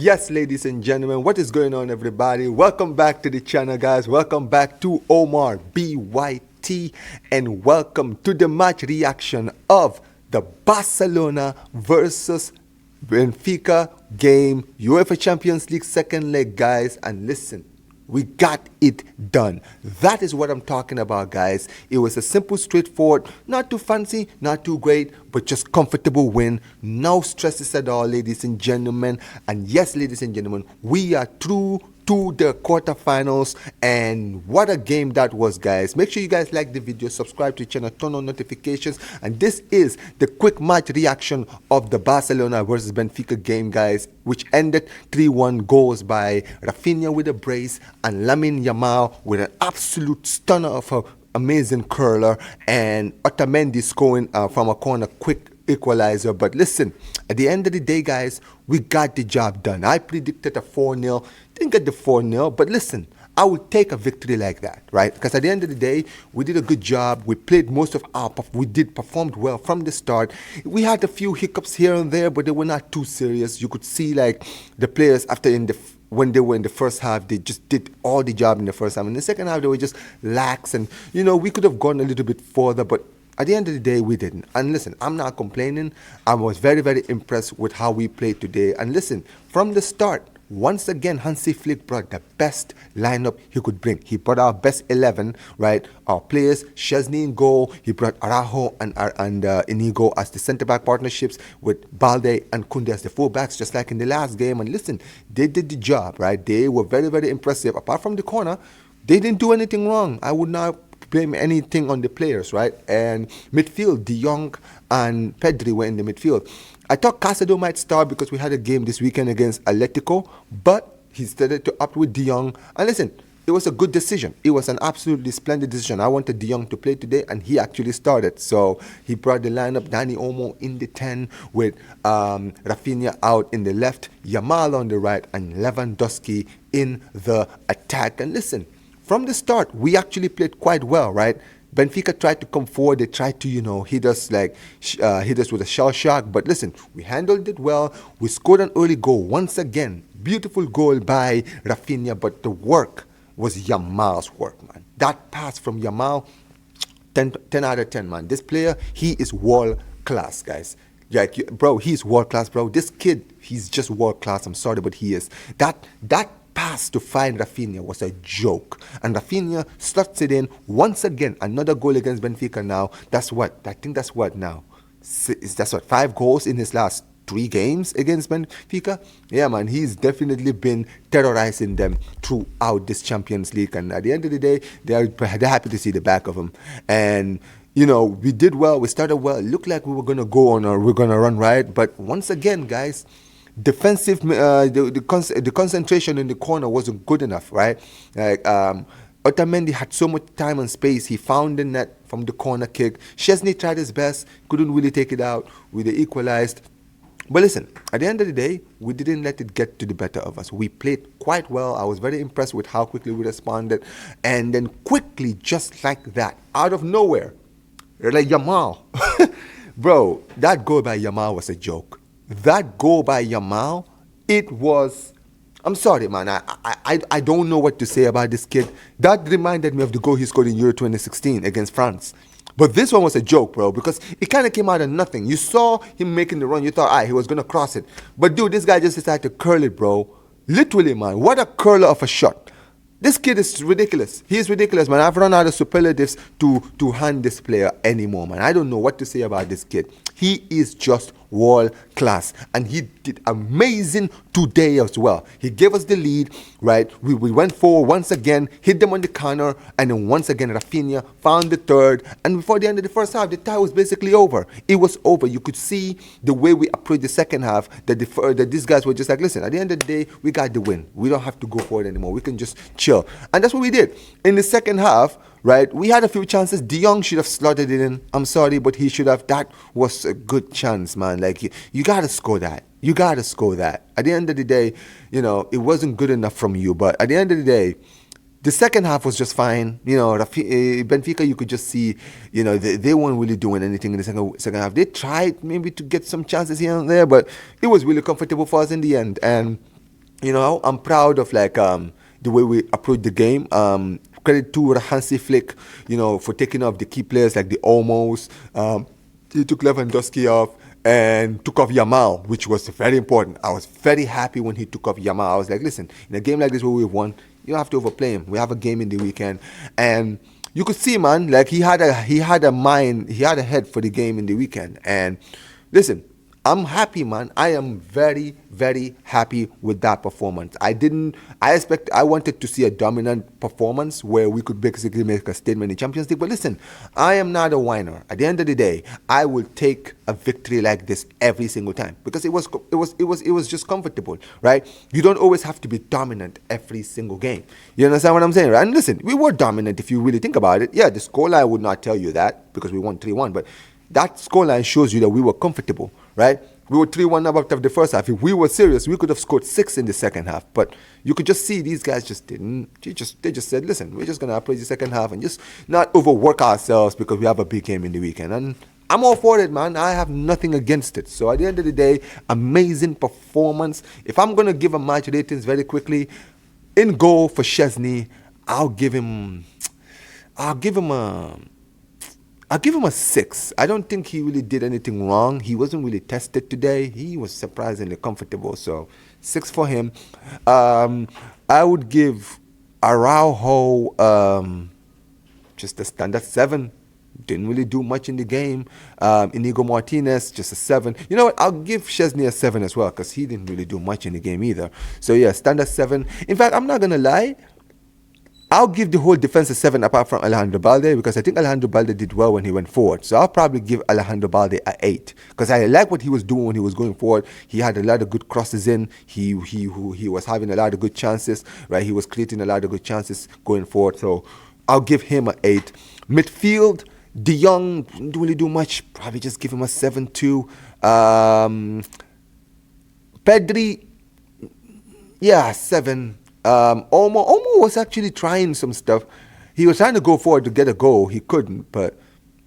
Yes, ladies and gentlemen, what is going on, everybody? Welcome back to the channel, guys. Welcome back to Omar BYT, and welcome to the match reaction of the Barcelona versus Benfica game, UEFA Champions League second leg, guys. And listen, we got it done. That is what I'm talking about, guys. It was a simple, straightforward, not too fancy, not too great, but just comfortable win. No stresses at all, ladies and gentlemen. And yes, ladies and gentlemen, we are through to the quarterfinals, and what a game that was, guys. Make sure you guys like the video, subscribe to the channel, turn on notifications. And this is the quick match reaction of the Barcelona versus Benfica game, guys, which ended 3-1 goals by Rafinha with a brace and Lamine Yamal with an absolute stunner of an amazing curler, and Otamendi scoring from a corner, quick equalizer. But listen, at the end of the day, guys, we got the job done. I predicted a 4-0, didn't get the 4-0, but listen, I would take a victory like that, right? Because at the end of the day, we did a good job. We played most of our, performed well from the start. We had a few hiccups here and there, but they were not too serious. You could see like the players when they were in the first half, they just did all the job in the first half. In the second half, they were just lax, and we could have gone a little bit further, but at the end of the day, we didn't. And listen, I'm not complaining. I was very, very impressed with how we played today. And listen, from the start, once again, Hansi Flick brought the best lineup he could bring. He brought our best 11, right? Our players, Szczesny in goal. He brought Araujo and Inigo as the centre-back partnerships, with Balde and Koundé as the full-backs, just like in the last game. And listen, they did the job, right? They were very, very impressive. Apart from the corner, they didn't do anything wrong. I would not blame anything on the players, right? And midfield, De Jong and Pedri were in the midfield. I thought Casado might start because we had a game this weekend against Atletico, but he started to opt with De Jong. And listen, it was a good decision. It was an absolutely splendid decision. I wanted De Jong to play today, and he actually started. So he brought the lineup, Dani Olmo in the 10, with Rafinha out in the left, Yamal on the right, and Lewandowski in the attack. And listen, from the start, we actually played quite well, right? Benfica tried to come forward. They tried to, hit us with a shell shock. But listen, we handled it well. We scored an early goal once again. Beautiful goal by Rafinha, but the work was Yamal's work, man. That pass from Yamal, 10 out of 10, man. This player, he is world class, guys. Like, bro, he's world class, bro. This kid, he's just world class. I'm sorry, but he is. That pass to find Rafinha was a joke, and Rafinha slots it in once again. Another goal against Benfica now. That's what now. That's what, 5 goals in his last 3 games against Benfica. Yeah, man, he's definitely been terrorizing them throughout this Champions League. And at the end of the day, they're happy to see the back of him. And we did well. We started well. It looked like we were gonna go on, or we're gonna run right. But once again, guys, defensive, the concentration in the corner wasn't good enough, right? Like Otamendi had so much time and space. He found the net from the corner kick. Szczesny tried his best, couldn't really take it out. We equalized. But listen, at the end of the day, we didn't let it get to the better of us. We played quite well. I was very impressed with how quickly we responded. And then quickly, just like that, out of nowhere, like Yamal. Bro, that goal by Yamal was a joke. That goal by Yamal, it was, I'm sorry, man. I don't know what to say about this kid. That reminded me of the goal he scored in Euro 2016 against France. But this one was a joke, bro, because it kind of came out of nothing. You saw him making the run. You thought, he was going to cross it. But, dude, this guy just decided to curl it, bro. Literally, man. What a curler of a shot. This kid is ridiculous. He is ridiculous, man. I've run out of superlatives to hand this player anymore, man. I don't know what to say about this kid. He is just world class, and he did amazing today as well. He gave us the lead, right? We went forward once again, hit them on the corner, and then once again Rafinha found the third. And before the end of the first half, the tie was basically over. It was over. You could see the way we approached the second half that these guys were just like, listen, at the end of the day, we got the win. We don't have to go forward anymore. We can just chill. And that's what we did. In the second half, right, we had a few chances. De Jong should have slotted it in. I'm sorry, but he should have. That was a good chance, man. Like, you got to score that. You got to score that. At the end of the day, it wasn't good enough from you. But at the end of the day, the second half was just fine. Benfica, you could just see, they weren't really doing anything in the second half. They tried maybe to get some chances here and there, but it was really comfortable for us in the end. And I'm proud of the way we approach the game. Credit to Hansi Flick, for taking off the key players like the Olmos. He took Lewandowski off and took off Yamal, which was very important. I was very happy when he took off Yamal. I was like, listen, in a game like this where we've won, you don't have to overplay him. We have a game in the weekend, and you could see, man, like he had a mind, he had a head for the game in the weekend. And listen, I'm happy, man. I am very, very happy with that performance. I wanted to see a dominant performance where we could basically make a statement in Champions League. But listen, I am not a whiner. At the end of the day, I will take a victory like this every single time because it was just comfortable, right? You don't always have to be dominant every single game. You understand what I'm saying, right? And listen, we were dominant if you really think about it. Yeah, the scoreline would not tell you that because we won 3-1, but that scoreline shows you that we were comfortable, right? We were 3-1 up after the first half. If we were serious, we could have scored 6 in the second half. But you could just see these guys just didn't. They just said, listen, we're just going to approach the second half and just not overwork ourselves because we have a big game in the weekend. And I'm all for it, man. I have nothing against it. So at the end of the day, amazing performance. If I'm going to give a match ratings very quickly, in goal for Szczesny, I'll give him a 6. I don't think he really did anything wrong. He wasn't really tested today. He was surprisingly comfortable. So 6 for him. I would give Araujo just a standard 7. Didn't really do much in the game. Inigo Martinez, just a 7. You know what? I'll give Szczesny a 7 as well because he didn't really do much in the game either. So yeah, standard 7. In fact, I'm not going to lie. I'll give the whole defense a 7 apart from Alejandro Balde because I think Alejandro Balde did well when he went forward. So I'll probably give Alejandro Balde a 8 because I like what he was doing when he was going forward. He had a lot of good crosses in. He was having a lot of good chances, right? He was creating a lot of good chances going forward. So I'll give him an 8. Midfield, De Jong didn't really do much. Probably just give him a 7 too. Pedri, yeah, 7. Olmo was actually trying some stuff. He was trying to go forward to get a goal. He couldn't, but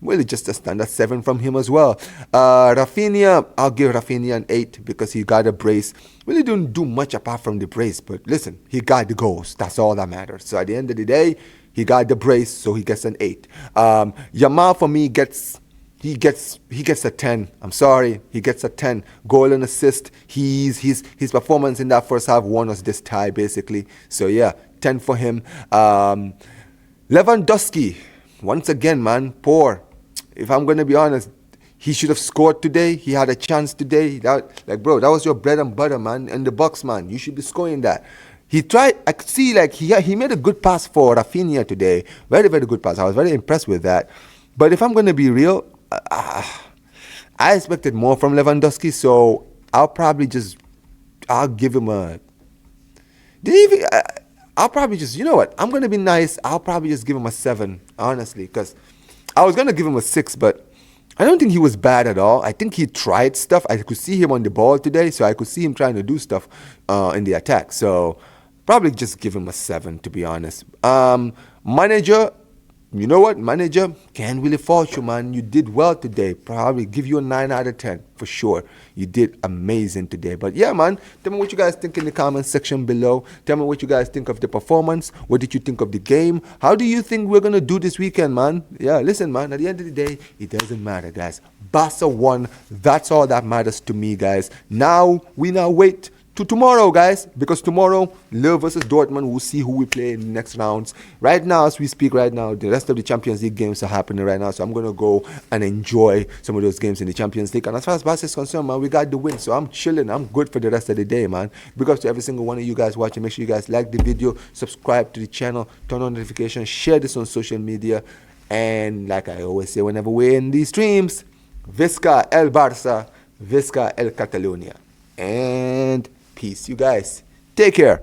really just a standard 7 from him as well. Rafinha, I'll give Rafinha an 8 because he got a brace. Really didn't do much apart from the brace, but listen, he got the goals. That's all that matters. So at the end of the day, he got the brace, so he gets an 8. Yamal for me gets a 10. I'm sorry, he gets a 10. Goal and assist. His performance in that first half won us this tie basically. So yeah, 10 for him. Lewandowski, once again, man, poor. If I'm gonna be honest, he should have scored today. He had a chance today. Bro, that was your bread and butter, man. In the box, man, you should be scoring that. He tried. I could see he made a good pass for Rafinha today. Very, very good pass. I was very impressed with that. But if I'm gonna be real, I expected more from Lewandowski, so I'll give him a. I'll probably just, you know what? I'm gonna be nice. I'll probably just give him a 7, honestly, because I was gonna give him a 6, but I don't think he was bad at all. I think he tried stuff. I could see him on the ball today, so I could see him trying to do stuff in the attack. So probably just give him a 7, to be honest. Manager. You know what, manager, can't really fault you, man. You did well today. Probably give you a 9 out of 10 for sure. You did amazing today. But yeah, man, tell me what you guys think in the comment section below. Tell me what you guys think of the performance. What did you think of the game? How do you think we're gonna do this weekend, man? Yeah, listen, man, at the end of the day, it doesn't matter, guys. Barca won. That's all that matters to me, guys. Now we wait to tomorrow, guys, because tomorrow, Lille versus Dortmund, we'll see who we play in the next rounds. Right now, as we speak right now, the rest of the Champions League games are happening right now, so I'm going to go and enjoy some of those games in the Champions League. And as far as Barca is concerned, man, we got the win, so I'm chilling. I'm good for the rest of the day, man. Big up to every single one of you guys watching. Make sure you guys like the video, subscribe to the channel, turn on notifications, share this on social media, and like I always say whenever we're in these streams, Visca el Barça, Visca el Catalunya. And peace, you guys. Take care.